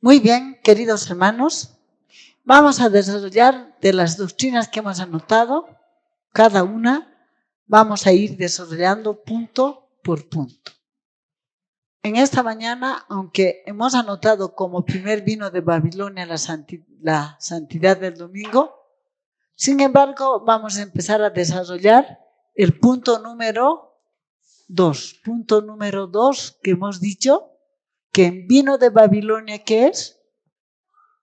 Muy bien, queridos hermanos, vamos a desarrollar de las doctrinas que hemos anotado, cada una, vamos a ir desarrollando punto por punto. En esta mañana, aunque hemos anotado como primer vino de Babilonia la santidad del domingo, sin embargo, vamos a empezar a desarrollar el punto número 2. Punto número 2 que hemos dicho que en vino de Babilonia, ¿qué es?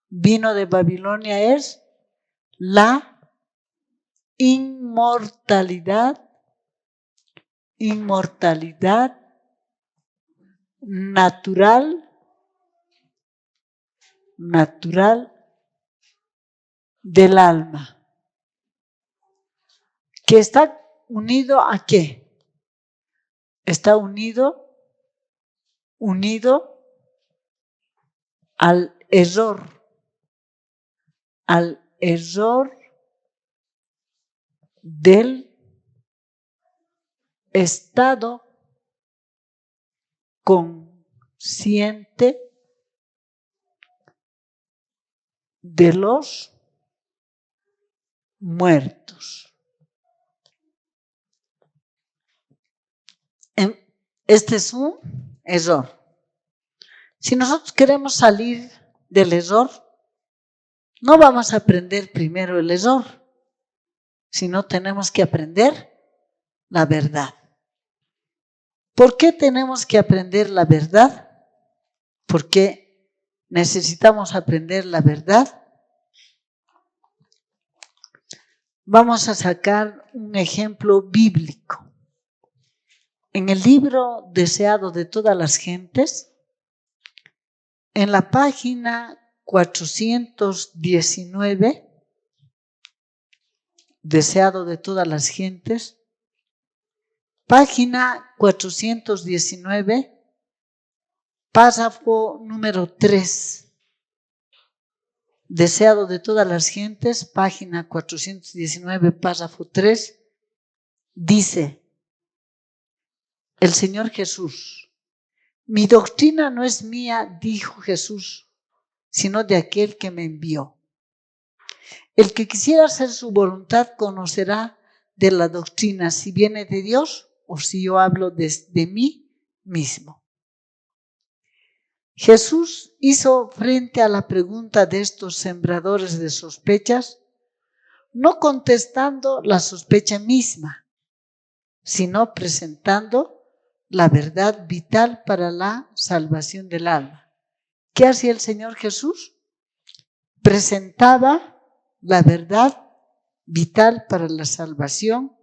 Vino de Babilonia es la inmortalidad natural del alma. ¿Que está unido a qué? Está unido al error del estado consciente de los muertos. Este es un error. Si nosotros queremos salir del error, no vamos a aprender primero el error, sino tenemos que aprender la verdad. ¿Por qué tenemos que aprender la verdad? Porque necesitamos aprender la verdad. Vamos a sacar un ejemplo bíblico. En el libro Deseado de todas las gentes, en la página 419, Deseado de todas las gentes, página 419, párrafo número 3. Deseado de todas las gentes, página 419, párrafo 3, dice el Señor Jesús: mi doctrina no es mía, dijo Jesús, sino de aquel que me envió. El que quisiera hacer su voluntad conocerá de la doctrina si viene de Dios o si yo hablo de mí mismo. Jesús hizo frente a la pregunta de estos sembradores de sospechas, no contestando la sospecha misma, sino presentando la verdad vital para la salvación del alma. ¿Qué hacía el Señor Jesús? Presentaba la verdad vital para la salvación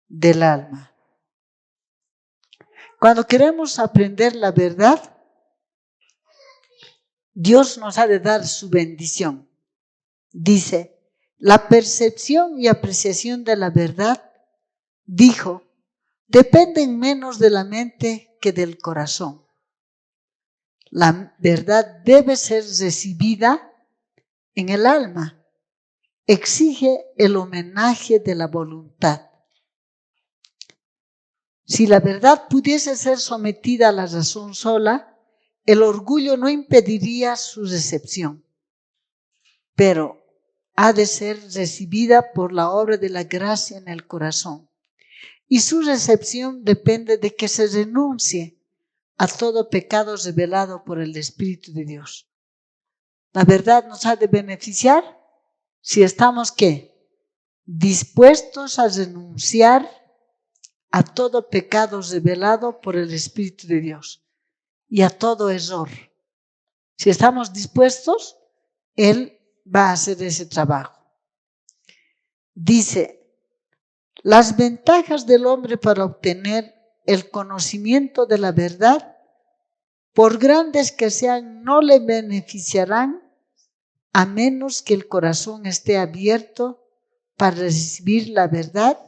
del alma. Cuando queremos aprender la verdad, Dios nos ha de dar su bendición. Dice, la percepción y apreciación de la verdad, dijo, dependen menos de la mente que del corazón. La verdad debe ser recibida en el alma. Exige el homenaje de la voluntad. Si la verdad pudiese ser sometida a la razón sola, el orgullo no impediría su recepción, pero ha de ser recibida por la obra de la gracia en el corazón. Y su recepción depende de que se renuncie a todo pecado revelado por el Espíritu de Dios. La verdad nos ha de beneficiar si estamos, ¿qué? Dispuestos a renunciar a todo pecado revelado por el Espíritu de Dios y a todo error. Si estamos dispuestos, Él va a hacer ese trabajo. Dice, las ventajas del hombre para obtener el conocimiento de la verdad, por grandes que sean, no le beneficiarán a menos que el corazón esté abierto para recibir la verdad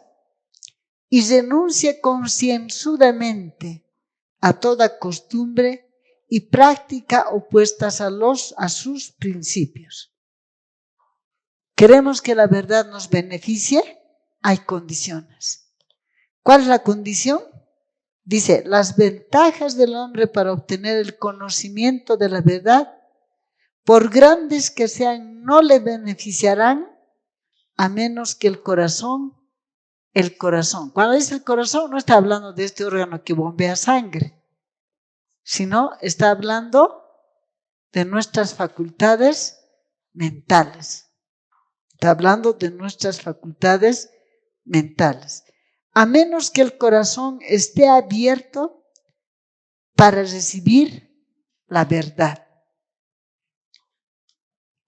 y renuncie concienzudamente a toda costumbre y práctica opuestas a sus principios. ¿Queremos que la verdad nos beneficie? Hay condiciones. ¿Cuál es la condición? Dice, las ventajas del hombre para obtener el conocimiento de la verdad, por grandes que sean, no le beneficiarán a menos que el corazón, cuando dice el corazón no está hablando de este órgano que bombea sangre, sino está hablando de nuestras facultades mentales. Está hablando de nuestras facultades mentales. A menos que el corazón esté abierto para recibir la verdad.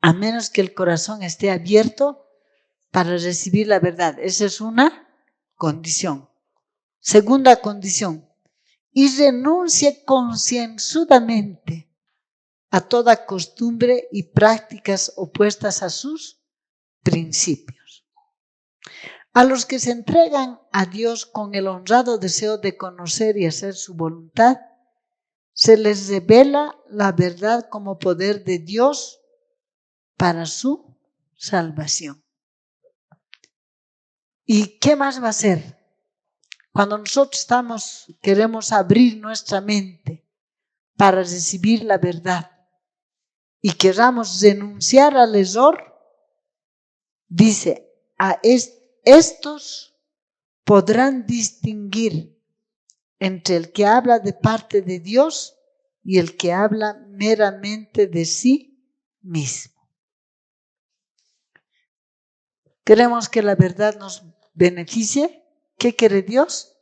A menos que el corazón esté abierto para recibir la verdad. Esa es una condición. Segunda condición. Y renuncie concienzudamente a toda costumbre y prácticas opuestas a sus principios. A los que se entregan a Dios con el honrado deseo de conocer y hacer su voluntad, se les revela la verdad como poder de Dios para su salvación. ¿Y qué más va a hacer? Cuando nosotros queremos abrir nuestra mente para recibir la verdad y queramos renunciar al error, dice, a estos podrán distinguir entre el que habla de parte de Dios y el que habla meramente de sí mismo. Queremos que la verdad nos beneficie. ¿Qué quiere Dios?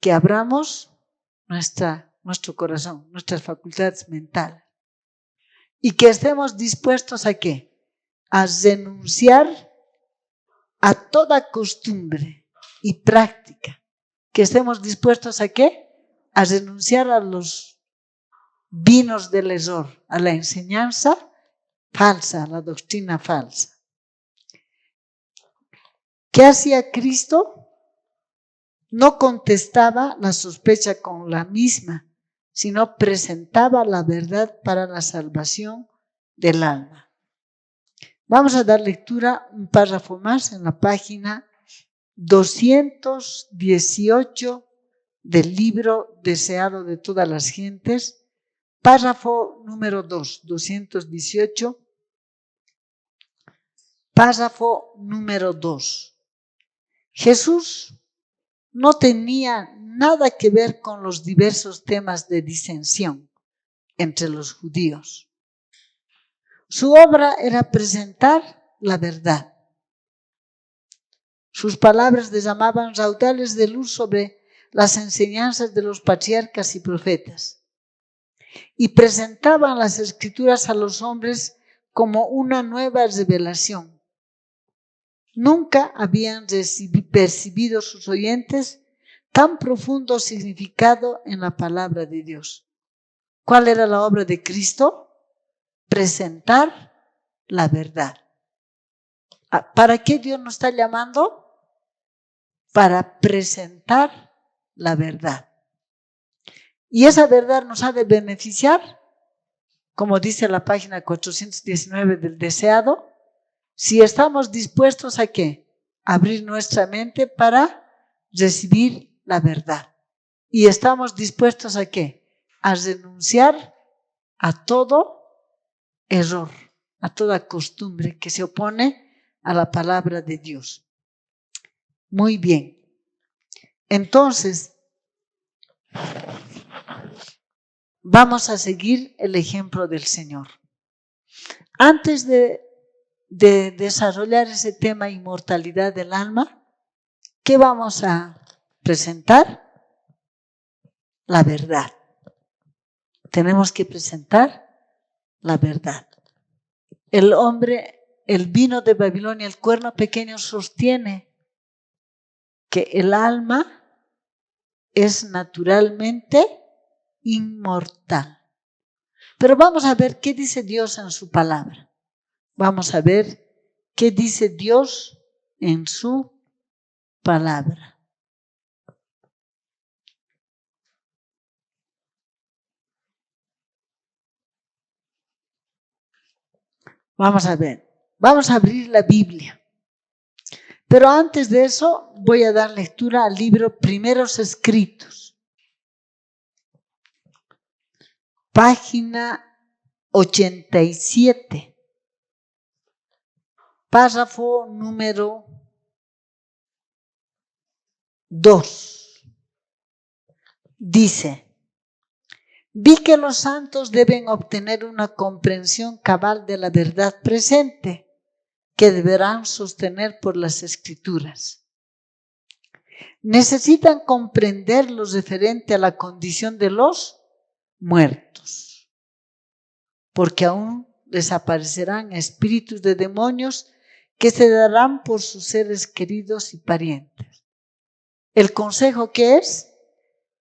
Que abramos nuestro corazón, nuestras facultades mentales. Y que estemos dispuestos ¿a qué? A renunciar a toda costumbre y práctica. Que estemos dispuestos ¿a qué? A renunciar a los vinos del error, a la enseñanza falsa, a la doctrina falsa. ¿Qué hacía Cristo? No contestaba la sospecha con la misma, sino presentaba la verdad para la salvación del alma. Vamos a dar lectura un párrafo más en la página 218 del libro Deseado de todas las gentes, párrafo número 2, 218, párrafo número 2. Jesús no tenía nada que ver con los diversos temas de disensión entre los judíos. Su obra era presentar la verdad. Sus palabras derramaban raudales de luz sobre las enseñanzas de los patriarcas y profetas y presentaban las escrituras a los hombres como una nueva revelación. Nunca habían percibido sus oyentes tan profundo significado en la palabra de Dios. ¿Cuál era la obra de Cristo? Presentar la verdad. ¿Para qué Dios nos está llamando? Para presentar la verdad. Y esa verdad nos ha de beneficiar, como dice la página 419 del Deseado, si estamos dispuestos ¿a qué? Abrir nuestra mente para recibir la verdad. Y estamos dispuestos ¿a qué? A renunciar a todo error, a toda costumbre que se opone a la palabra de Dios. Muy bien. Entonces, vamos a seguir el ejemplo del Señor. Antes de desarrollar ese tema inmortalidad del alma, ¿qué vamos a presentar? La verdad. Tenemos que presentar la verdad. El vino de Babilonia, el cuerno pequeño, sostiene que el alma es naturalmente inmortal. Pero vamos a ver qué dice Dios en su palabra. Vamos a ver qué dice Dios en su palabra. Vamos a ver. Vamos a abrir la Biblia. Pero antes de eso voy a dar lectura al libro Primeros Escritos. Página 87, párrafo número 2. Dice: vi que los santos deben obtener una comprensión cabal de la verdad presente, que deberán sostener por las Escrituras. Necesitan comprender lo referente a la condición de los muertos, porque aún les aparecerán espíritus de demonios que se darán por sus seres queridos y parientes. El consejo que es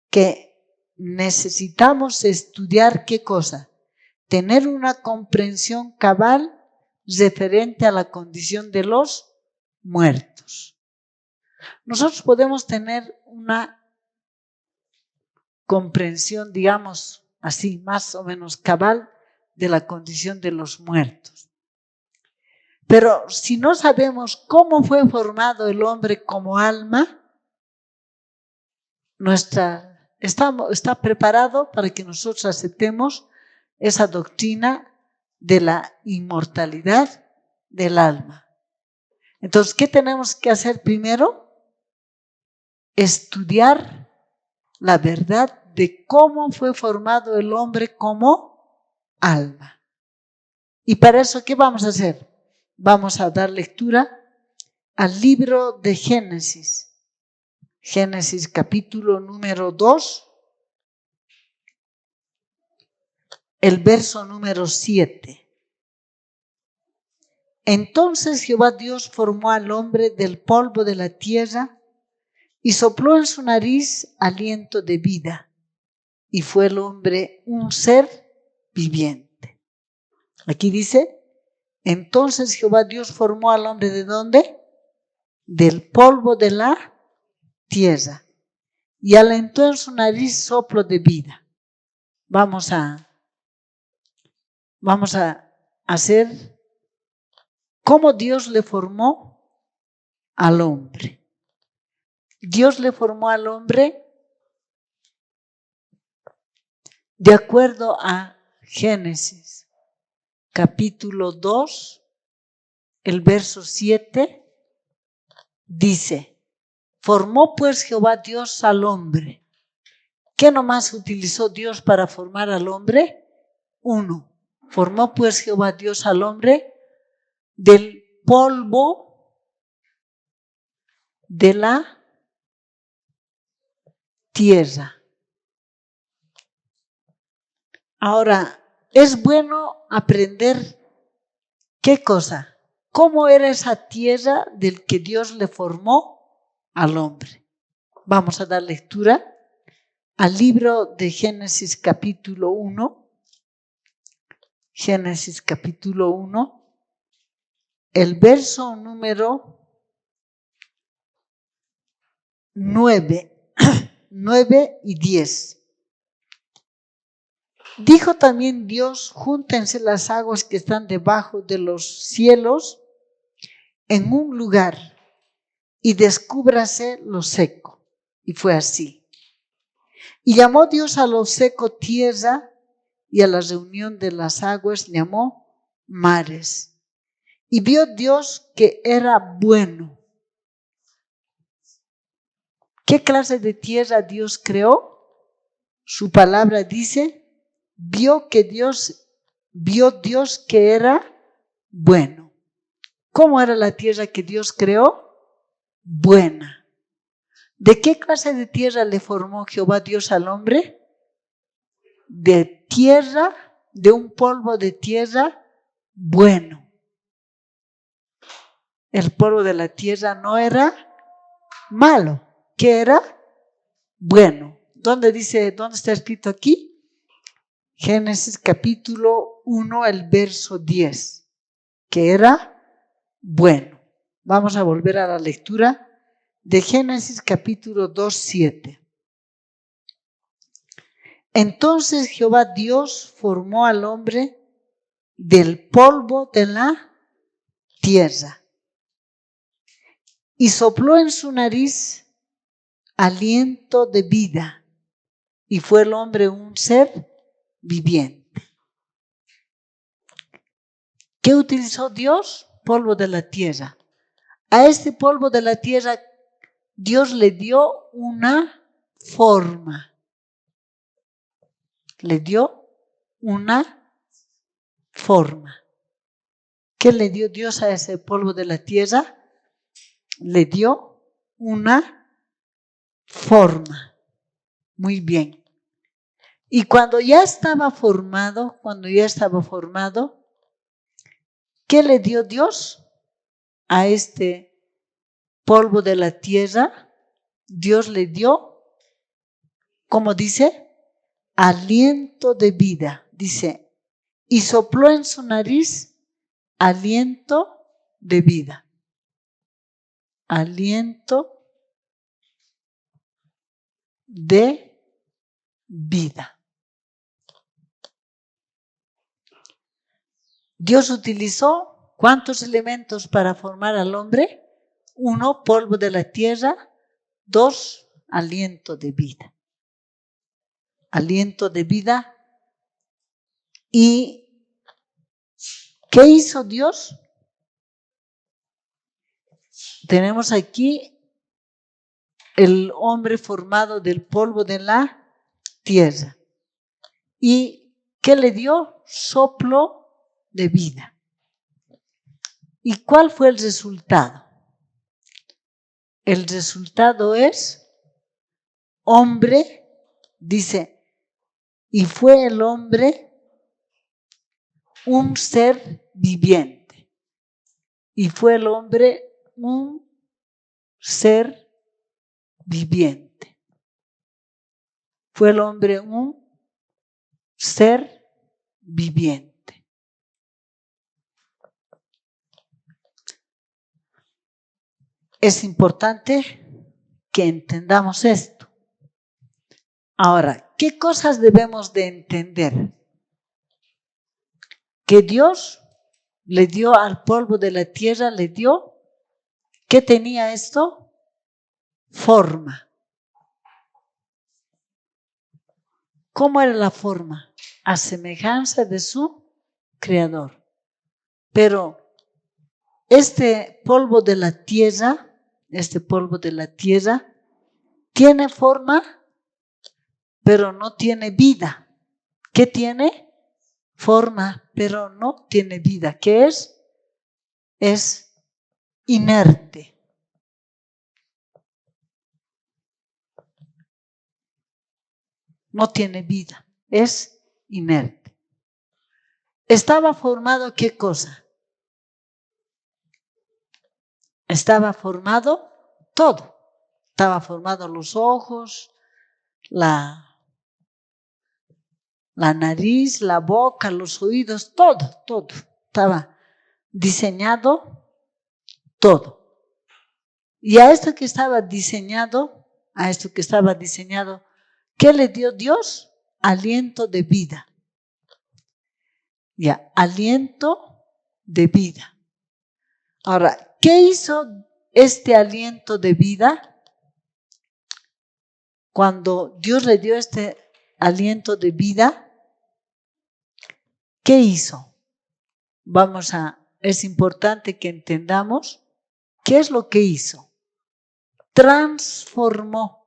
que necesitamos estudiar ¿qué cosa? Tener una comprensión cabal referente a la condición de los muertos. Nosotros podemos tener una comprensión, digamos así, más o menos cabal de la condición de los muertos. Pero si no sabemos cómo fue formado el hombre como alma, está preparado para que nosotros aceptemos esa doctrina de la inmortalidad del alma. Entonces, ¿qué tenemos que hacer primero? Estudiar la verdad de cómo fue formado el hombre como alma. Y para eso, ¿qué vamos a hacer? Vamos a dar lectura al libro de Génesis. Génesis capítulo número 2, el verso número 7. Entonces Jehová Dios formó al hombre del polvo de la tierra y sopló en su nariz aliento de vida, y fue el hombre un ser viviente. Aquí dice, entonces Jehová Dios formó al hombre ¿de dónde? Del polvo de la tierra, y alentó en su nariz soplo de vida. Vamos a hacer cómo Dios le formó al hombre. Dios le formó al hombre de acuerdo a Génesis capítulo 2, el verso 7, dice, formó pues Jehová Dios al hombre. ¿Qué nomás utilizó Dios para formar al hombre? 1. Formó pues Jehová Dios al hombre del polvo de la tierra. Ahora, es bueno aprender ¿qué cosa? ¿Cómo era esa tierra del que Dios le formó al hombre? Vamos a dar lectura al libro de Génesis capítulo 1. Génesis capítulo 1, el verso número 9 y 10. Dijo también Dios, júntense las aguas que están debajo de los cielos en un lugar y descúbrase lo seco. Y fue así. Y llamó Dios a lo seco tierra, y a la reunión de las aguas llamó mares. Y vio Dios que era bueno. ¿Qué clase de tierra Dios creó? Su palabra dice, vio Dios que era bueno. ¿Cómo era la tierra que Dios creó? Buena. ¿De qué clase de tierra le formó Jehová Dios al hombre? De tierra, de un polvo de tierra bueno. El polvo de la tierra no era malo. ¿Qué era? Bueno. ¿Dónde está escrito aquí? Génesis capítulo 1, el verso 10, que era bueno. Vamos a volver a la lectura de Génesis capítulo 2, 7. Entonces Jehová Dios formó al hombre del polvo de la tierra y sopló en su nariz aliento de vida, y fue el hombre un ser viviente. ¿Qué utilizó Dios? Polvo de la tierra. A este polvo de la tierra Dios le dio una forma. Le dio una forma. ¿Qué le dio Dios a ese polvo de la tierra? Le dio una forma. Muy bien. Y cuando ya estaba formado, ¿qué le dio Dios a este polvo de la tierra? Dios le dio, ¿cómo dice? Aliento de vida. Dice, y sopló en su nariz aliento de vida. Aliento de vida. Dios utilizó ¿cuántos elementos para formar al hombre? 1, polvo de la tierra. 2, aliento de vida. Aliento de vida. ¿Y qué hizo Dios? Tenemos aquí el hombre formado del polvo de la tierra. ¿Y qué le dio? Soplo de vida. ¿Y cuál fue el resultado? El resultado es hombre, dice, y fue el hombre un ser viviente. Y fue el hombre un ser viviente. Fue el hombre un ser viviente. Es importante que entendamos esto. Ahora, ¿qué cosas debemos de entender? Que Dios le dio al polvo de la tierra, le dio, ¿qué tenía esto? Forma. ¿Cómo era la forma? A semejanza de su creador. Pero este polvo de la tierra, tiene forma, pero no tiene vida. ¿Qué tiene? Forma, pero no tiene vida. ¿Qué es? Es inerte. No tiene vida, es inerte. ¿Estaba formado qué cosa? Estaba formado todo. Estaba formado los ojos, la nariz, la boca, los oídos, todo. Estaba diseñado todo. Y a esto que estaba diseñado, ¿qué le dio Dios? Aliento de vida. Ya, aliento de vida. Ahora, ¿qué hizo este aliento de vida? Cuando Dios le dio este aliento de vida, ¿qué hizo? Es importante que entendamos qué es lo que hizo. Transformó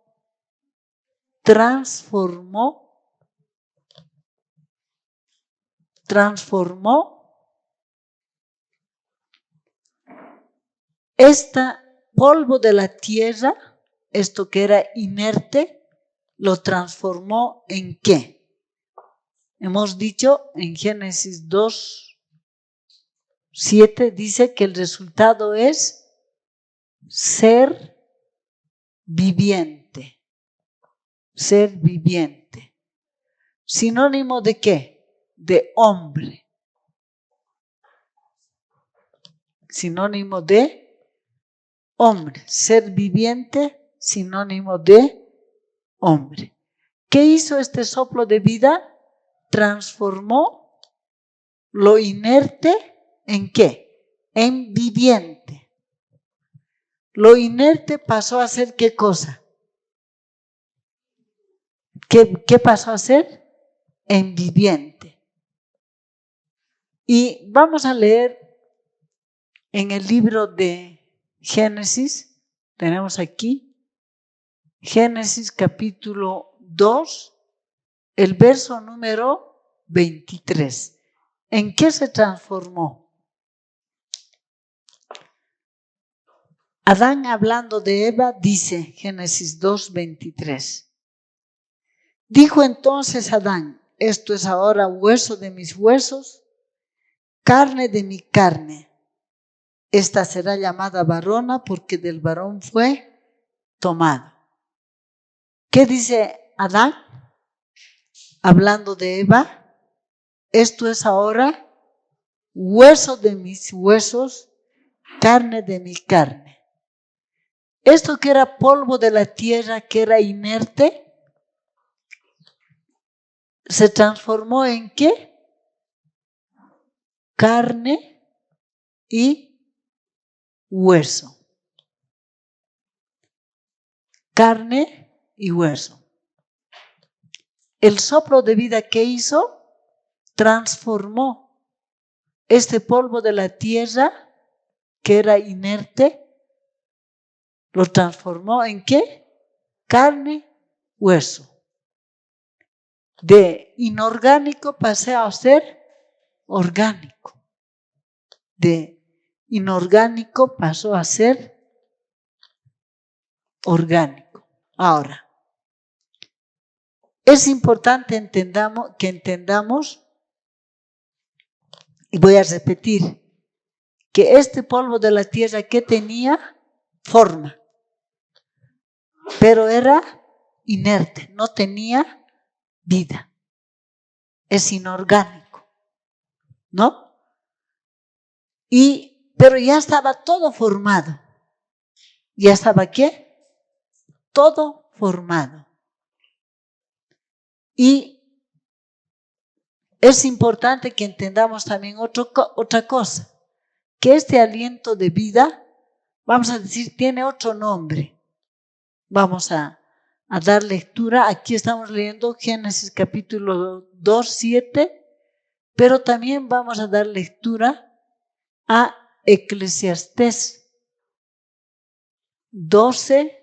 este polvo de la tierra, esto que era inerte, lo transformó ¿en qué? Hemos dicho en Génesis 2:7 dice que el resultado es ser viviente. Ser viviente. ¿Sinónimo de qué? De hombre. Sinónimo de hombre. Ser viviente, sinónimo de hombre. ¿Qué hizo este soplo de vida? Transformó lo inerte ¿en qué? En viviente. Lo inerte pasó a ser ¿qué cosa? ¿Qué pasó a ser? En viviente. Y vamos a leer en el libro de Génesis, tenemos aquí, Génesis capítulo 2, el verso número 23. ¿En qué se transformó? Adán, hablando de Eva, dice, Génesis 2, 23. Dijo entonces Adán: esto es ahora hueso de mis huesos, carne de mi carne. Esta será llamada varona porque del varón fue tomado. ¿Qué dice Adán? Hablando de Eva, esto es ahora hueso de mis huesos, carne de mi carne. Esto que era polvo de la tierra, que era inerte, ¿se transformó en qué? Carne y hueso. Carne y hueso. El soplo de vida que hizo transformó este polvo de la tierra que era inerte, lo transformó en ¿qué? Carne, hueso. De inorgánico pasé a ser orgánico. De inorgánico pasó a ser orgánico. Ahora, es importante que entendamos, y voy a repetir, que este polvo de la tierra que tenía forma, pero era inerte, no tenía vida, es inorgánico, ¿no? Pero ya estaba todo formado. ¿Ya estaba qué? Todo formado. Y es importante que entendamos también otra cosa, que este aliento de vida, vamos a decir, tiene otro nombre. Vamos a dar lectura. Aquí estamos leyendo Génesis capítulo 2, 7, pero también vamos a dar lectura a Eclesiastés 12,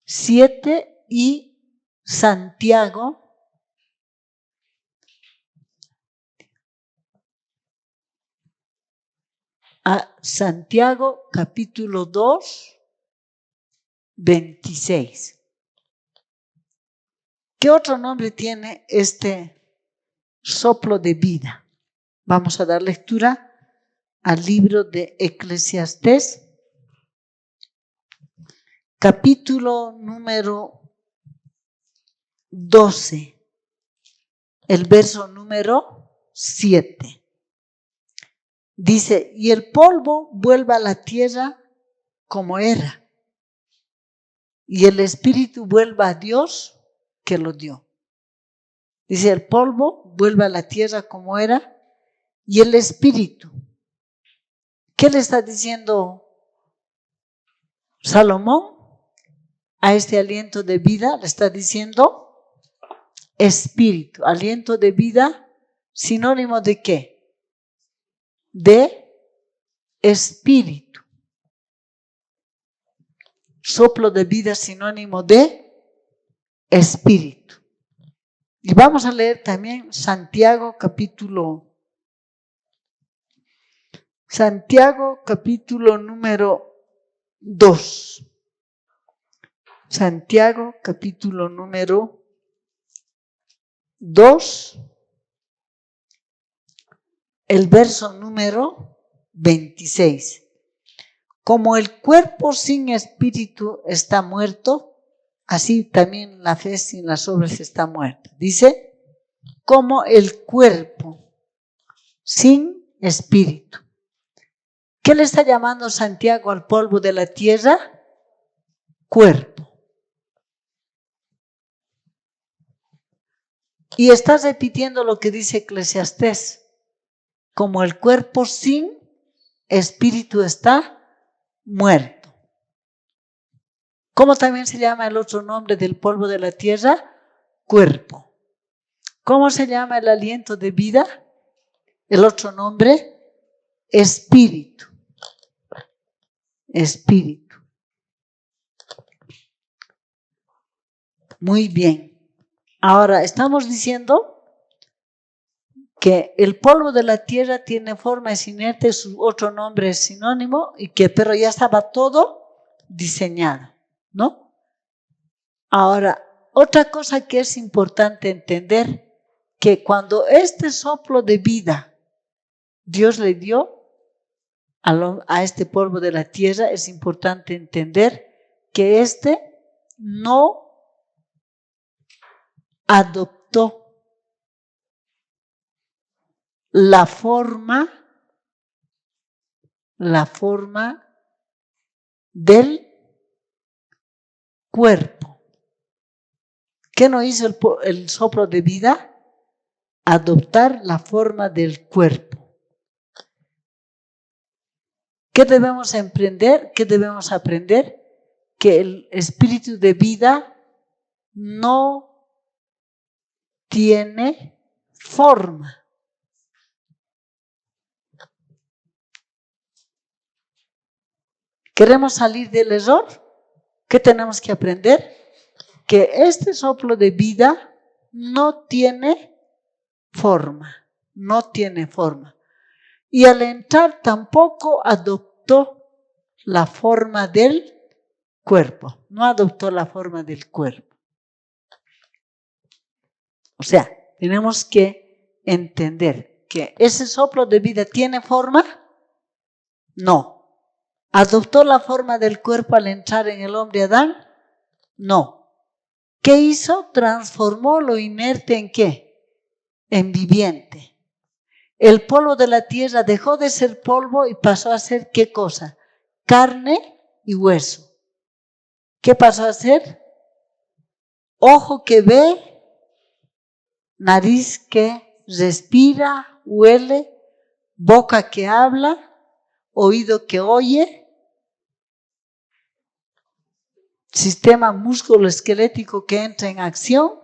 7 y Santiago capítulo 2, 26. ¿Qué otro nombre tiene este soplo de vida? Vamos a dar lectura al libro de Eclesiastés, capítulo número 12, el verso número 7. Dice, y el polvo vuelve a la tierra como era, y el espíritu vuelve a Dios que lo dio. Dice, el polvo vuelve a la tierra como era, y el espíritu. ¿Qué le está diciendo Salomón a este aliento de vida? Le está diciendo espíritu. Aliento de vida, sinónimo de qué? De espíritu. Soplo de vida, sinónimo de espíritu. Y vamos a leer también Santiago capítulo número 2. Santiago capítulo número 2, el verso número 26. Como el cuerpo sin espíritu está muerto, así también la fe sin las obras está muerta. Dice, como el cuerpo sin espíritu. ¿Qué le está llamando Santiago al polvo de la tierra? Cuerpo. Y está repitiendo lo que dice Eclesiastés. Como el cuerpo sin espíritu está muerto. ¿Cómo también se llama el otro nombre del polvo de la tierra? Cuerpo. ¿Cómo se llama el aliento de vida? El otro nombre, espíritu. Espíritu. Muy bien. Ahora, estamos diciendo que el polvo de la tierra tiene forma inerte, su otro nombre es sinónimo, pero ya estaba todo diseñado, ¿no? Ahora, otra cosa que es importante entender, que cuando este soplo de vida Dios le dio a este polvo de la tierra, es importante entender que no adoptó la forma del cuerpo. ¿Qué no hizo el soplo de vida? Adoptar la forma del cuerpo. ¿Qué debemos emprender? ¿Qué debemos aprender? Que el espíritu de vida no tiene forma. ¿Queremos salir del error? ¿Qué tenemos que aprender? Que este soplo de vida no tiene forma, no tiene forma. Y al entrar tampoco adoptó la forma del cuerpo, no adoptó la forma del cuerpo. O sea, tenemos que entender que ese soplo de vida tiene forma, no. ¿Adoptó la forma del cuerpo al entrar en el hombre Adán? No. ¿Qué hizo? Transformó lo inerte ¿en qué? En viviente. El polvo de la tierra dejó de ser polvo y pasó a ser ¿qué cosa? Carne y hueso. ¿Qué pasó a ser? Ojo que ve, nariz que respira, huele, boca que habla, oído que oye, sistema musculoesquelético que entra en acción.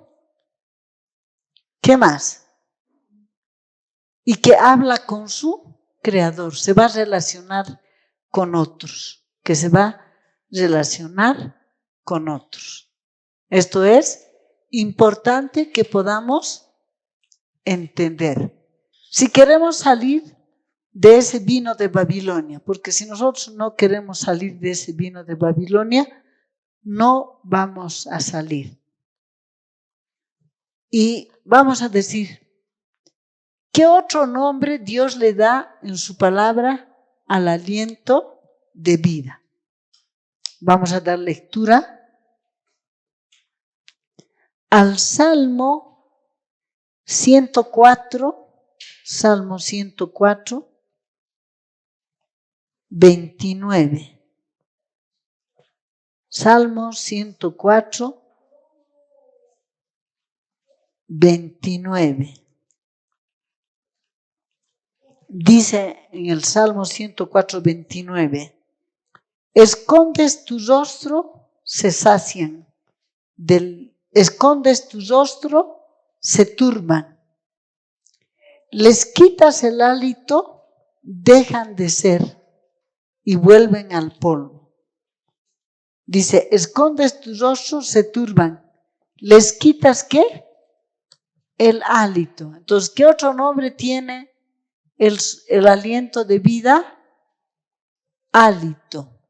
¿Qué más? Y que habla con su creador, se va a relacionar con otros, que se va a relacionar con otros. Esto es importante que podamos entender. Si queremos salir de ese vino de Babilonia, porque si nosotros no queremos salir de ese vino de Babilonia, no vamos a salir. Y vamos a decir, ¿qué otro nombre Dios le da en su palabra al aliento de vida? Vamos a dar lectura al Salmo 104, Salmo 104, 29. Salmo 104, 29. Dice en el Salmo 104, 29, escondes tu rostro, se sacian, escondes tu rostro, se turban, les quitas el hálito, dejan de ser y vuelven al polvo. Dice, escondes tu rostro, se turban, les quitas ¿qué? El hálito. Entonces, ¿qué otro nombre tiene el aliento de vida? Hálito.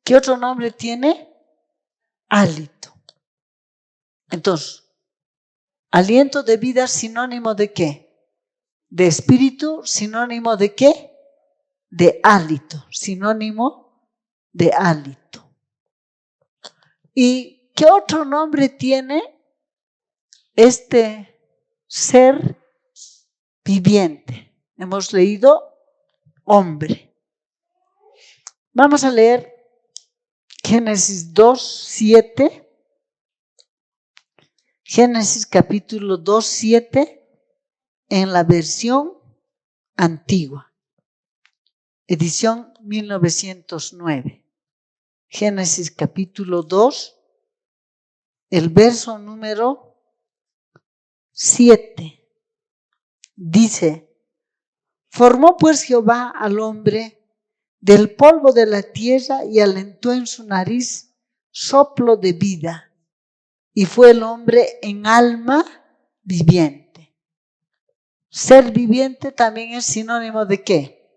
¿Qué otro nombre tiene? Hálito. Entonces, aliento de vida sinónimo de qué? De espíritu, sinónimo de qué? De hálito, sinónimo de hálito. ¿Y qué otro nombre tiene este ser viviente? Hemos leído hombre. Vamos a leer Génesis 2, 7. Génesis capítulo 2, 7 en la versión antigua. Edición 1909. Génesis capítulo 2, el verso número 7. Dice: formó pues Jehová al hombre del polvo de la tierra y alentó en su nariz soplo de vida, y fue el hombre en alma viviente. Ser viviente también es sinónimo de ¿qué?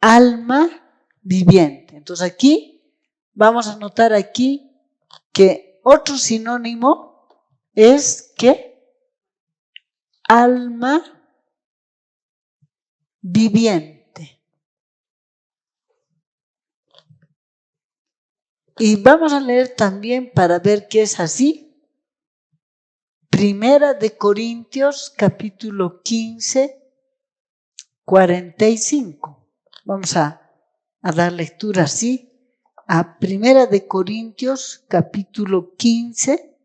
Alma viviente. Entonces aquí vamos a notar aquí que otro sinónimo es ¿qué? Alma viviente. Y vamos a leer también para ver que es así. Primera de Corintios, capítulo 15, 45. Vamos a dar lectura así a Primera de Corintios, capítulo 15,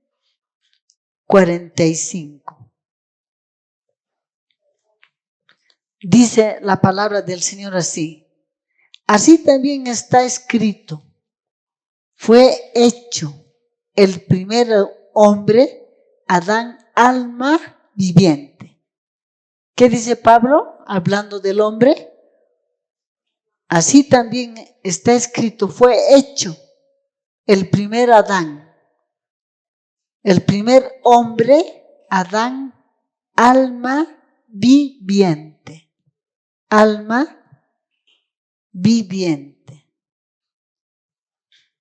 45. Dice la palabra del Señor así: así también está escrito, fue hecho el primer hombre, Adán, alma viviente. ¿Qué dice Pablo hablando del hombre? Así también está escrito, fue hecho el primer Adán, el primer hombre, Adán, alma viviente. Alma viviente.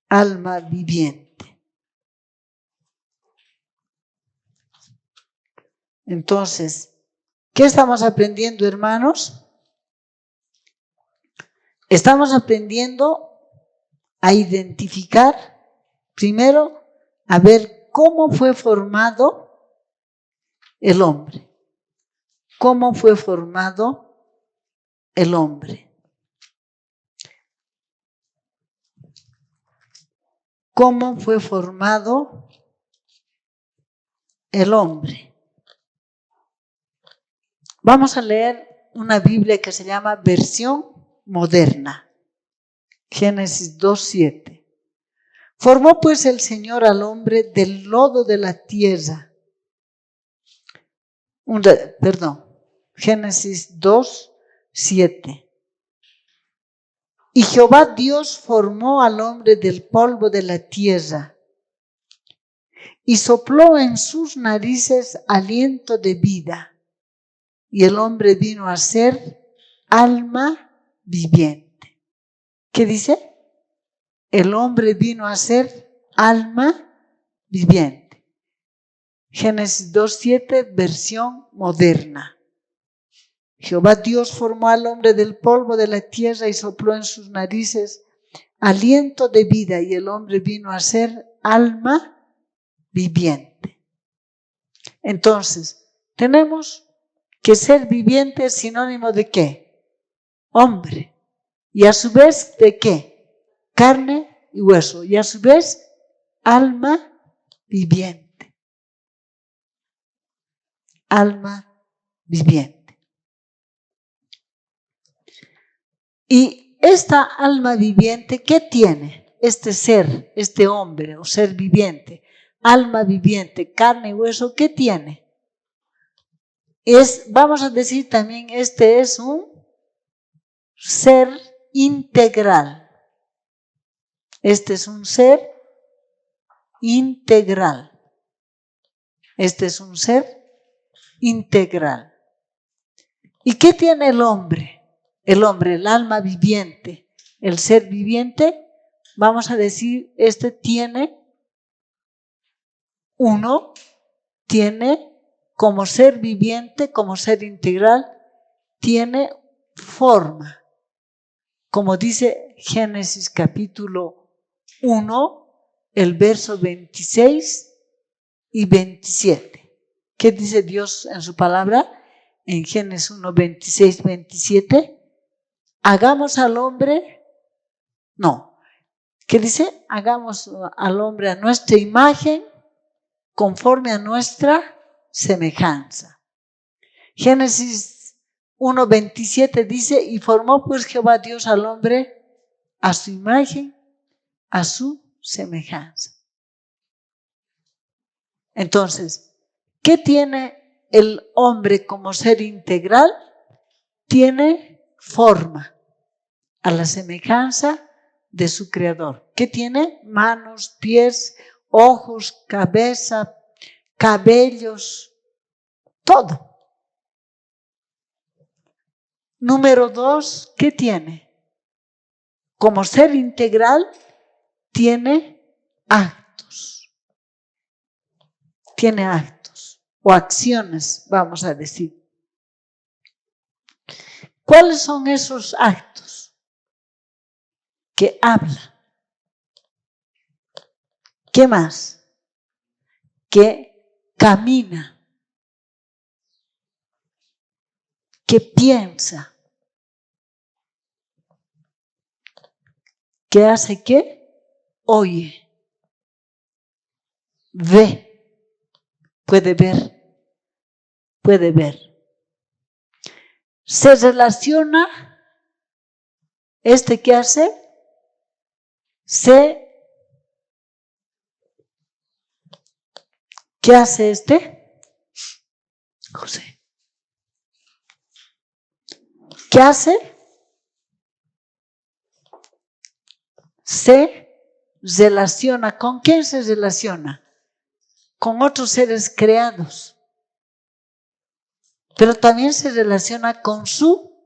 Alma viviente. Entonces, ¿qué estamos aprendiendo, hermanos? Estamos aprendiendo a identificar, primero, a ver cómo fue formado el hombre. ¿Cómo fue formado el hombre? ¿Cómo fue formado el hombre? Vamos a leer una Biblia que se llama Versión Moderna. Génesis 2:7. Formó pues el Señor al hombre del lodo de la tierra. Génesis 2:7. Y Jehová Dios formó al hombre del polvo de la tierra y sopló en sus narices aliento de vida, y el hombre vino a ser alma viviente. ¿Qué dice? El hombre vino a ser alma viviente. Génesis 2:7, versión moderna. Jehová Dios formó al hombre del polvo de la tierra y sopló en sus narices aliento de vida, y el hombre vino a ser alma viviente. Entonces, tenemos que ser viviente es sinónimo de ¿qué? Hombre. Y a su vez, ¿de qué? Carne y hueso. Y a su vez, alma viviente. Alma viviente. Y esta alma viviente, ¿qué tiene? Este ser, este hombre o ser viviente, alma viviente, carne y hueso, ¿qué tiene? Vamos a decir también, este es un ser integral. Este es un ser integral. Este es un ser integral. ¿Y qué tiene el hombre? El hombre, el alma viviente, el ser viviente, vamos a decir, este tiene como ser viviente, como ser integral, tiene forma. Como dice Génesis capítulo 1, el verso 26 y 27. ¿Qué dice Dios en su palabra? En Génesis 1, 26, 27. Hagamos al hombre, ¿qué dice? Hagamos al hombre a nuestra imagen, conforme a nuestra semejanza. Génesis 1:27 dice: y formó pues Jehová Dios al hombre a su imagen, a su semejanza. Entonces, ¿qué tiene el hombre como ser integral tiene forma a la semejanza de su creador. ¿Qué tiene? Manos, pies, ojos, cabeza, cabellos, todo. Número 2, ¿qué tiene? Como ser integral tiene actos. Tiene actos o acciones, vamos a decir. ¿Cuáles son esos actos? Que habla. ¿Qué más? Que camina. Que piensa. ¿Qué hace qué? Oye. Ve. Puede ver. Puede ver. Se relaciona. ¿Qué hace? ¿Qué hace José? ¿Qué hace? Se relaciona. ¿Con quién se relaciona? Con otros seres creados. Pero también se relaciona con su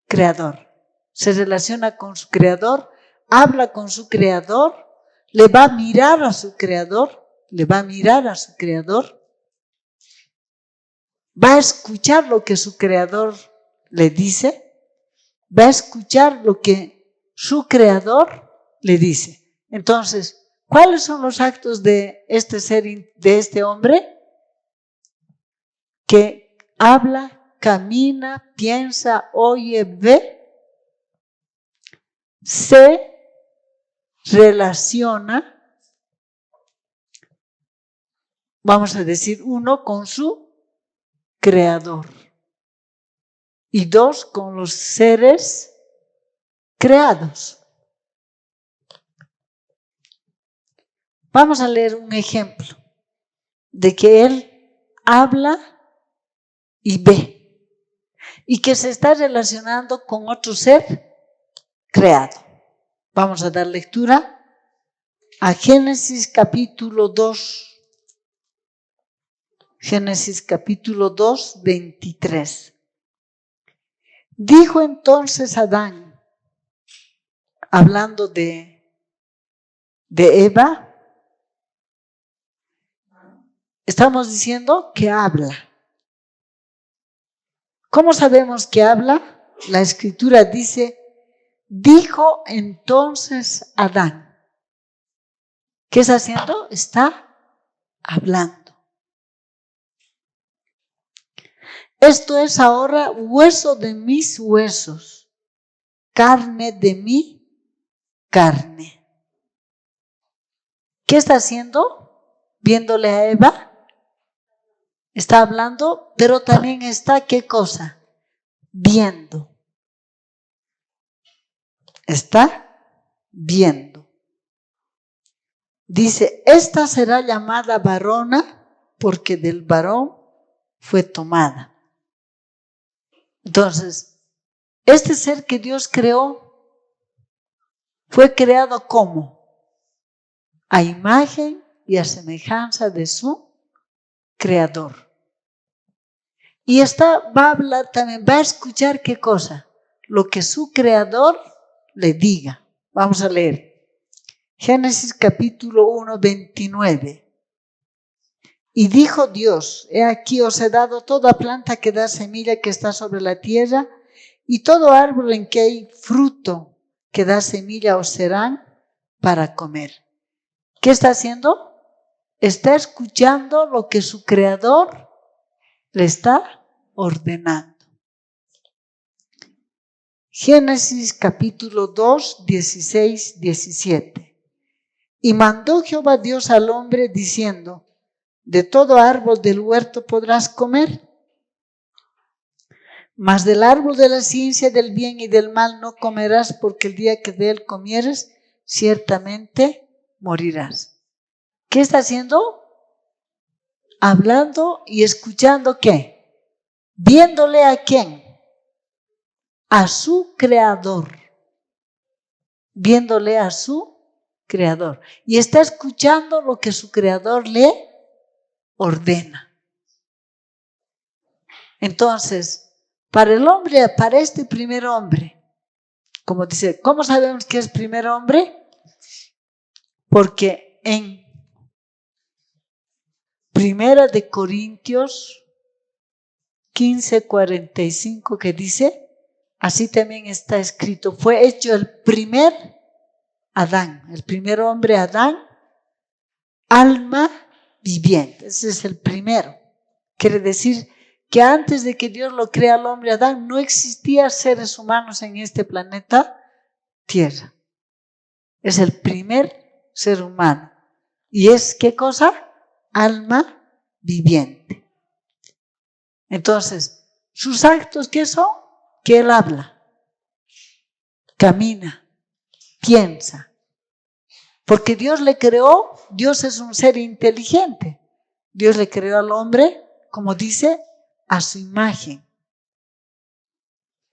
creador. Se relaciona con su creador, habla con su creador, le va a mirar a su creador, va a escuchar lo que su creador le dice, va a escuchar lo que su creador le dice. Entonces, ¿cuáles son los actos de este ser, de este hombre? Que habla, camina, piensa, oye, ve, se relaciona, vamos a decir, 1 con su creador y 2 con los seres creados. Vamos a leer un ejemplo de que él habla y ve y que se está relacionando con otro ser creado. Vamos a dar lectura a Génesis capítulo 2. Génesis capítulo 2, 23. Dijo entonces Adán, hablando de Eva, estamos diciendo que habla. ¿Cómo sabemos que habla? La escritura dice, dijo entonces Adán. ¿Qué está haciendo? Está hablando. Esto es ahora hueso de mis huesos, carne de mi carne. ¿Qué está haciendo? Viéndole a Eva. Está hablando, pero también está, ¿qué cosa? Viendo. Está viendo. Dice, esta será llamada varona porque del varón fue tomada. Entonces, este ser que Dios creó fue creado ¿cómo? A imagen y a semejanza de su creador. Y va a hablar también, va a escuchar ¿qué cosa? Lo que su creador le diga. Vamos a leer. Génesis capítulo 1, 29. Y dijo Dios, he aquí os he dado toda planta que da semilla que está sobre la tierra, y todo árbol en que hay fruto que da semilla os serán para comer. ¿Qué está haciendo? Está escuchando lo que su creador le está ordenando. Génesis capítulo 2, 16, 17. Y mandó Jehová Dios al hombre diciendo, de todo árbol del huerto podrás comer, mas del árbol de la ciencia del bien y del mal no comerás, porque el día que de él comieres, ciertamente morirás. ¿Qué está haciendo? hablando y escuchando ¿qué? Viéndole a quién, a su creador, viéndole a su creador. Y está escuchando lo que su creador le ordena. Entonces, para el hombre, para este primer hombre, como dice, ¿cómo sabemos que es primer hombre? Porque en 1 de Corintios 15:45 que dice, así también está escrito, fue hecho el primer Adán, el primer hombre Adán, alma viviente. Ese es el primero. Quiere decir que antes de que Dios lo crea al hombre Adán, no existían seres humanos en este planeta Tierra. Es el primer ser humano. ¿Y es qué cosa? Alma viviente. Entonces, sus actos, ¿qué son? Que él habla, camina, piensa. Porque Dios le creó, Dios es un ser inteligente. Dios le creó al hombre, como dice, a su imagen.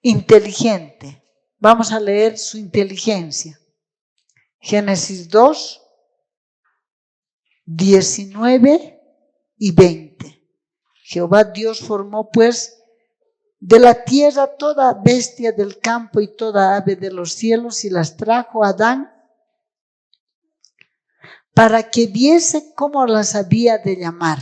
Inteligente. Vamos a leer su inteligencia. Génesis 2, 19 y 20. Jehová Dios formó pues de la tierra toda bestia del campo y toda ave de los cielos y las trajo a Adán para que viese cómo las había de llamar.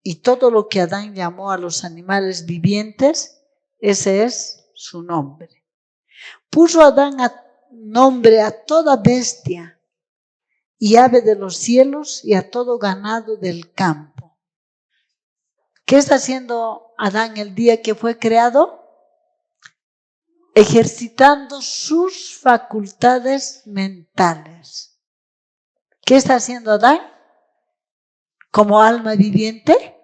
Y todo lo que Adán llamó a los animales vivientes, ese es su nombre. Puso Adán nombre a toda bestia y ave de los cielos y a todo ganado del campo. ¿Qué está haciendo Adán el día que fue creado? Ejercitando sus facultades mentales. ¿Qué está haciendo Adán? Como alma viviente,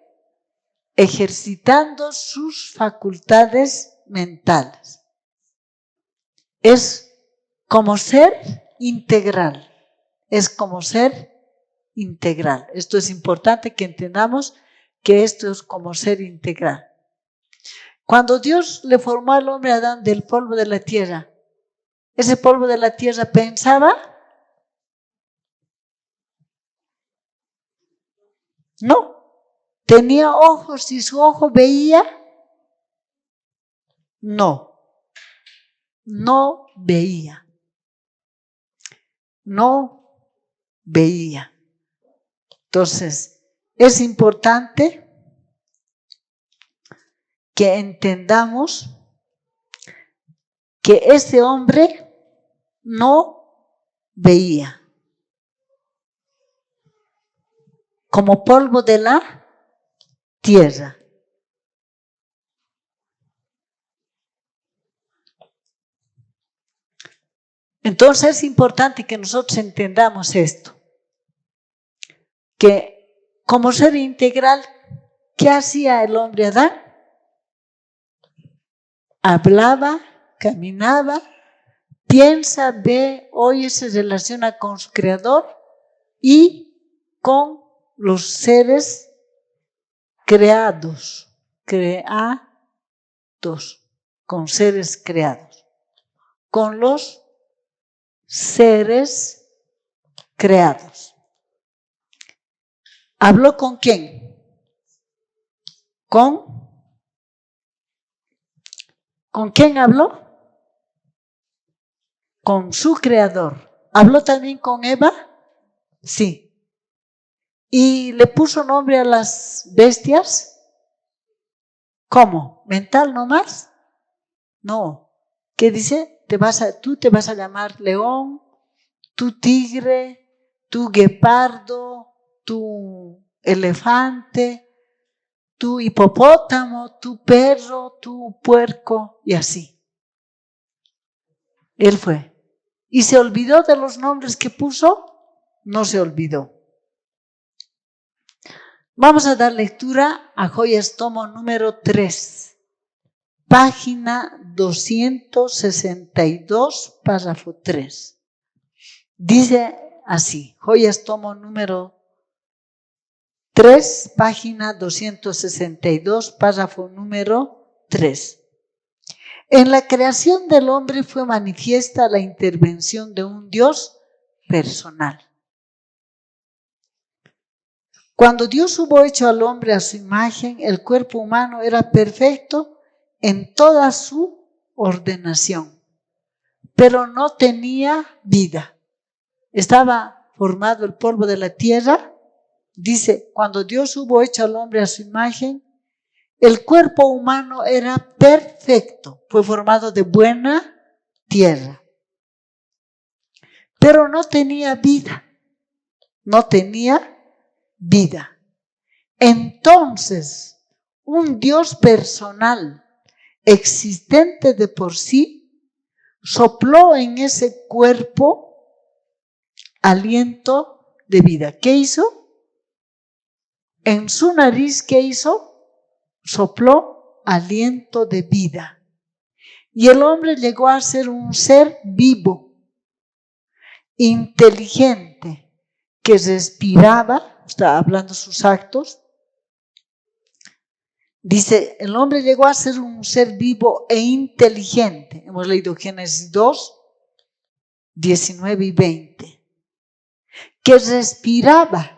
ejercitando sus facultades mentales. Es como ser integral. Es como ser integral. Esto es importante que entendamos que esto es como ser integral. Cuando Dios le formó al hombre Adán del polvo de la tierra, ¿ese polvo de la tierra pensaba? No. ¿Tenía ojos y su ojo veía? No. No veía. No veía. Entonces, es importante que entendamos que ese hombre no veía. Como polvo de la tierra. Entonces es importante que nosotros entendamos esto. Que como ser integral, ¿qué hacía el hombre Adán? Hablaba, caminaba, piensa, ve, oye, se relaciona con su creador y con los seres creados, con seres creados, con los seres creados. ¿Habló con quién? ¿Con quién habló? Con su creador. ¿Habló también con Eva? Sí. ¿Y le puso nombre a las bestias? ¿Cómo? ¿Mental nomás? No. ¿Qué dice? Tú te vas a llamar león, tú tigre, tú guepardo, tú elefante, tú hipopótamo, tú perro, tú puerco y así. Él fue. ¿Y se olvidó de los nombres que puso? No se olvidó. Vamos a dar lectura a Joyas tomo número 3, página 262, párrafo 3. Dice así, Joyas tomo número 3, página 262, párrafo número 3. En la creación del hombre fue manifiesta la intervención de un Dios personal. Cuando Dios hubo hecho al hombre a su imagen, el cuerpo humano era perfecto en toda su ordenación, pero no tenía vida. Estaba formado el polvo de la tierra. Dice, cuando Dios hubo hecho al hombre a su imagen, el cuerpo humano era perfecto, fue formado de buena tierra, pero no tenía vida, no tenía vida. Entonces, un Dios personal, existente de por sí, sopló en ese cuerpo aliento de vida. ¿Qué hizo? En su nariz, ¿qué hizo? Sopló aliento de vida. Y el hombre llegó a ser un ser vivo, inteligente, que respiraba, está hablando sus actos. Dice, el hombre llegó a ser un ser vivo e inteligente. Hemos leído Génesis 2, 19 y 20. Que respiraba.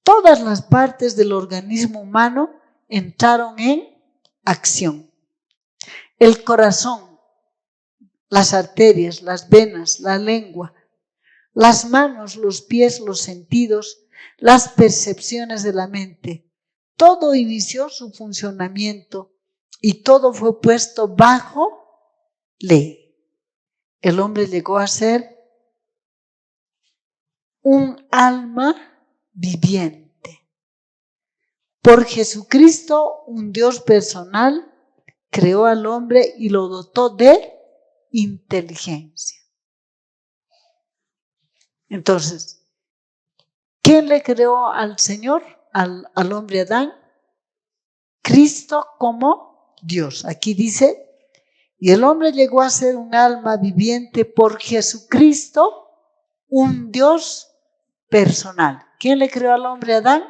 Todas las partes del organismo humano entraron en acción. El corazón, las arterias, las venas, la lengua, las manos, los pies, los sentidos, las percepciones de la mente. Todo inició su funcionamiento y todo fue puesto bajo ley. El hombre llegó a ser un alma viviente. Por Jesucristo, un Dios personal, creó al hombre y lo dotó de inteligencia. Entonces, ¿quién le creó al Señor, al hombre Adán? Cristo como Dios. Aquí dice, y el hombre llegó a ser un alma viviente por Jesucristo, un Dios personal. ¿Quién le creó al hombre Adán?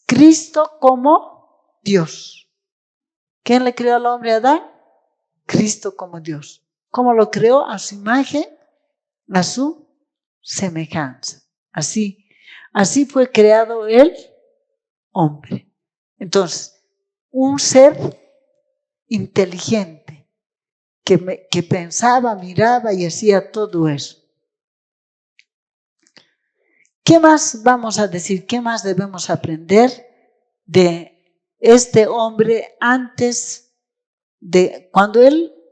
Cristo como Dios. ¿Quién le creó al hombre Adán? Cristo como Dios. ¿Cómo lo creó? A su imagen, a su semejanza. Así fue creado el hombre. Entonces, un ser inteligente que pensaba, miraba y hacía todo eso. ¿Qué más vamos a decir? ¿Qué más debemos aprender de este hombre antes de cuando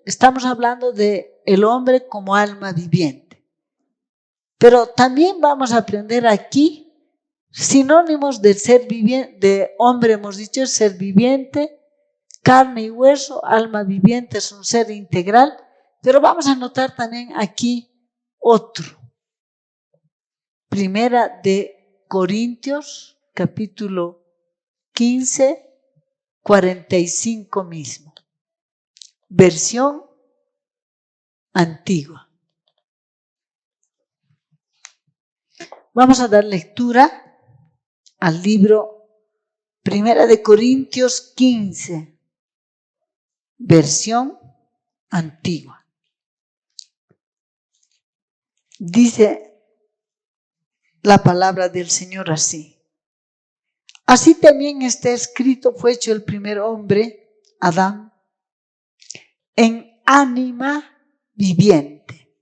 estamos hablando de el hombre como alma viviente? Pero también vamos a aprender aquí sinónimos de ser viviente, de hombre hemos dicho ser viviente, carne y hueso, alma viviente es un ser integral, pero vamos a notar también aquí otro. Primera de Corintios, capítulo 15, 45 mismo. Versión antigua. Vamos a dar lectura al libro Primera de Corintios 15, versión antigua. Dice la palabra del Señor así. Así también está escrito, fue hecho el primer hombre, Adán, en ánima viviente.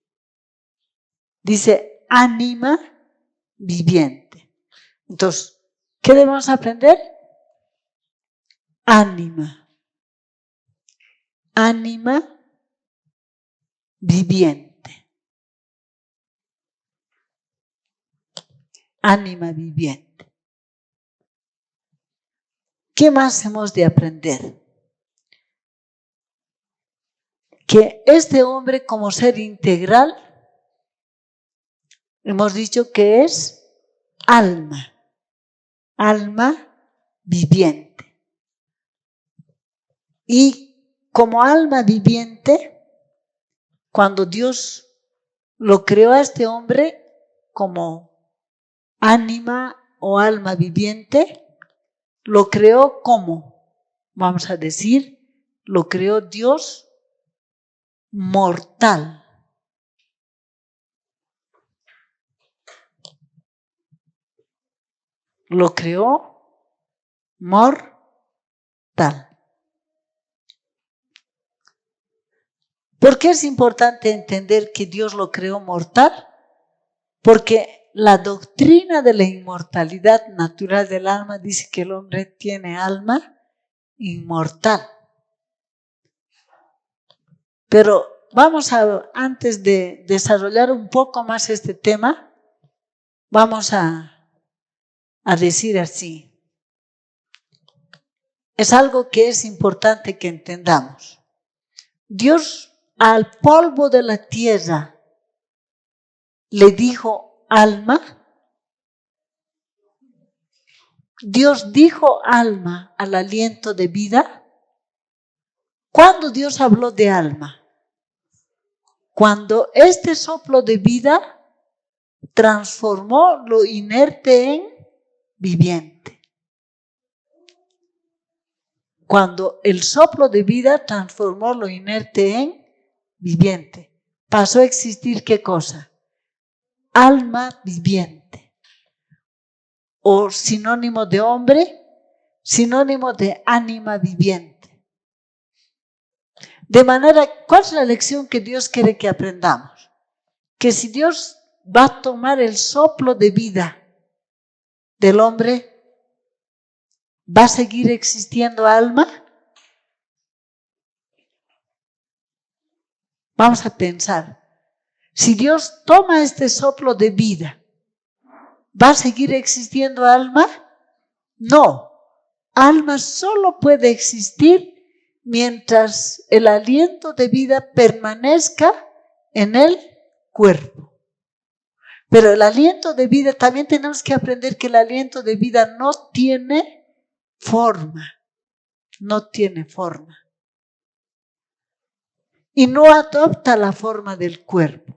Dice ánima viviente. Entonces, ¿qué debemos aprender? Ánima. Ánima viviente. Ánima viviente. ¿Qué más hemos de aprender? Que este hombre como ser integral, hemos dicho que es alma viviente. Y como alma viviente, cuando Dios lo creó a este hombre como ánima o alma viviente, lo creó como, vamos a decir, lo creó Dios mortal. Lo creó mortal. ¿Por qué es importante entender que Dios lo creó mortal? Porque la doctrina de la inmortalidad natural del alma dice que el hombre tiene alma inmortal. Pero vamos a, antes de desarrollar un poco más este tema, vamos a decir así. Es algo que es importante que entendamos. Dios al polvo de la tierra le dijo alma. Dios dijo alma al aliento de vida. ¿Cuándo Dios habló de alma? Cuando este soplo de vida transformó lo inerte en viviente. Cuando el soplo de vida transformó lo inerte en viviente, pasó a existir ¿qué cosa? Alma viviente. O sinónimo de hombre, sinónimo de ánima viviente. De manera, ¿cuál es la lección que Dios quiere que aprendamos? Que si Dios va a tomar el soplo de vida del hombre, ¿va a seguir existiendo alma? Vamos a pensar. Si Dios toma este soplo de vida, ¿va a seguir existiendo alma? No. Alma solo puede existir mientras el aliento de vida permanezca en el cuerpo. Pero el aliento de vida, también tenemos que aprender que el aliento de vida no tiene forma. No tiene forma. Y no adopta la forma del cuerpo.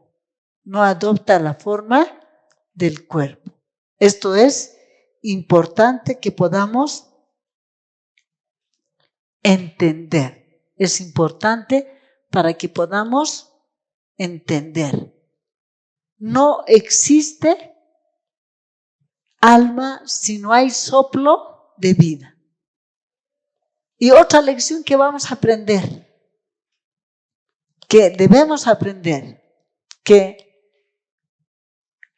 No adopta la forma del cuerpo. Esto es importante que podamos entender. Es importante para que podamos entender. No existe alma si no hay soplo de vida. Y otra lección que vamos a aprender, que debemos aprender, que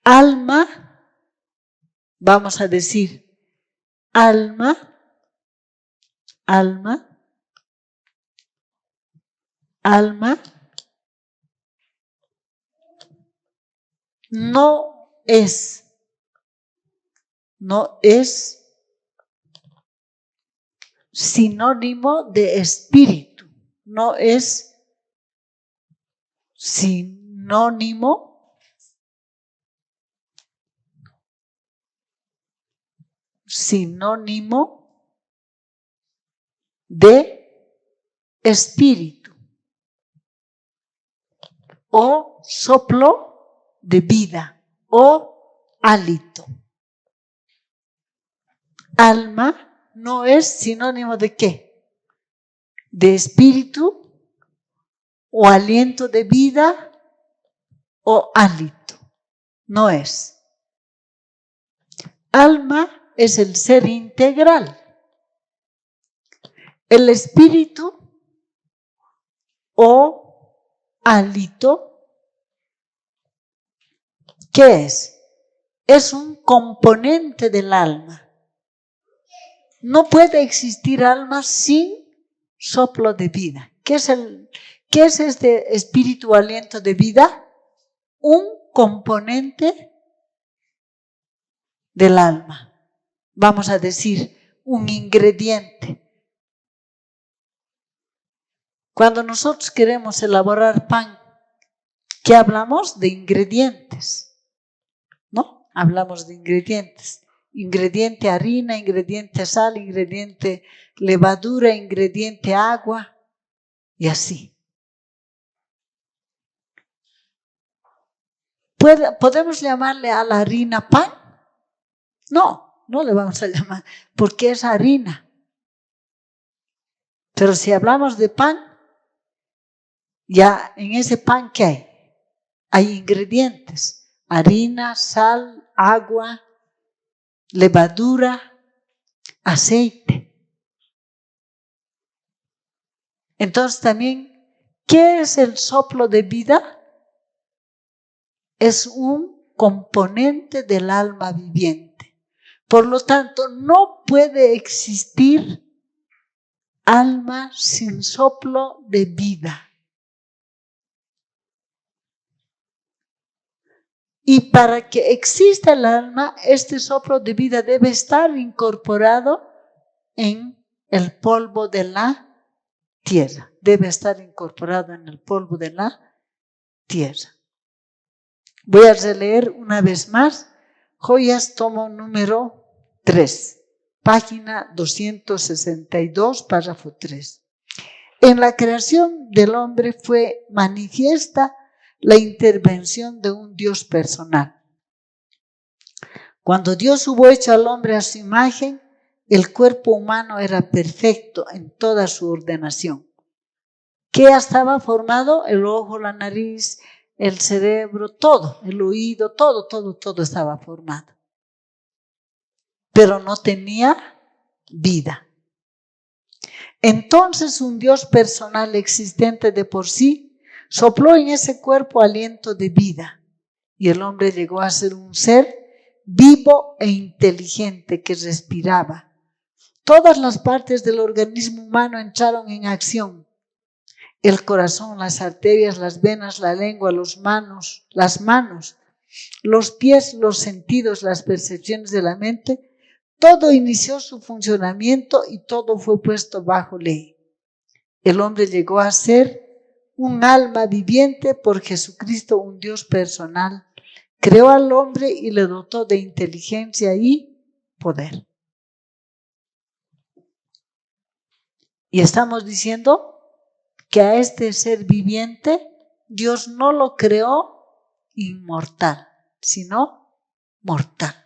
alma, vamos a decir, alma no es sinónimo de espíritu, no es sinónimo de espíritu o soplo de vida o hálito. Alma no es sinónimo de ¿qué? De espíritu o aliento de vida o hálito. No es. Alma es el ser integral. El espíritu o hálito, ¿qué es? Es un componente del alma. No puede existir alma sin soplo de vida. ¿Qué es este espíritu o aliento de vida? Un componente del alma. Vamos a decir, un ingrediente. Cuando nosotros queremos elaborar pan, ¿qué hablamos? De ingredientes, ¿no? Hablamos de ingredientes. Ingrediente harina, ingrediente sal, ingrediente levadura, ingrediente agua y así. ¿Podemos llamarle a la harina pan? No. no le vamos a llamar, porque es harina. Pero si hablamos de pan, ya en ese pan, ¿qué hay? Hay ingredientes: harina, sal, agua, levadura, aceite. Entonces también, ¿qué es el soplo de vida? Es un componente del alma viviente. Por lo tanto, no puede existir alma sin soplo de vida. Y para que exista el alma, este soplo de vida debe estar incorporado en el polvo de la tierra. Debe estar incorporado en el polvo de la tierra. Voy a releer una vez más. Joyas, tomo número 3, página 262, párrafo 3. En la creación del hombre fue manifiesta la intervención de un Dios personal. Cuando Dios hubo hecho al hombre a su imagen, el cuerpo humano era perfecto en toda su ordenación. ¿Qué estaba formado? El ojo, la nariz, el cerebro, todo, el oído, todo estaba formado. Pero no tenía vida. Entonces un Dios personal existente de por sí sopló en ese cuerpo aliento de vida y el hombre llegó a ser un ser vivo e inteligente que respiraba. Todas las partes del organismo humano entraron en acción. El corazón, las arterias, las venas, la lengua, las manos, los pies, los sentidos, las percepciones de la mente, todo inició su funcionamiento y todo fue puesto bajo ley. El hombre llegó a ser un alma viviente por Jesucristo, un Dios personal. Creó al hombre y le dotó de inteligencia y poder. Y estamos diciendo que a este ser viviente Dios no lo creó inmortal, sino mortal.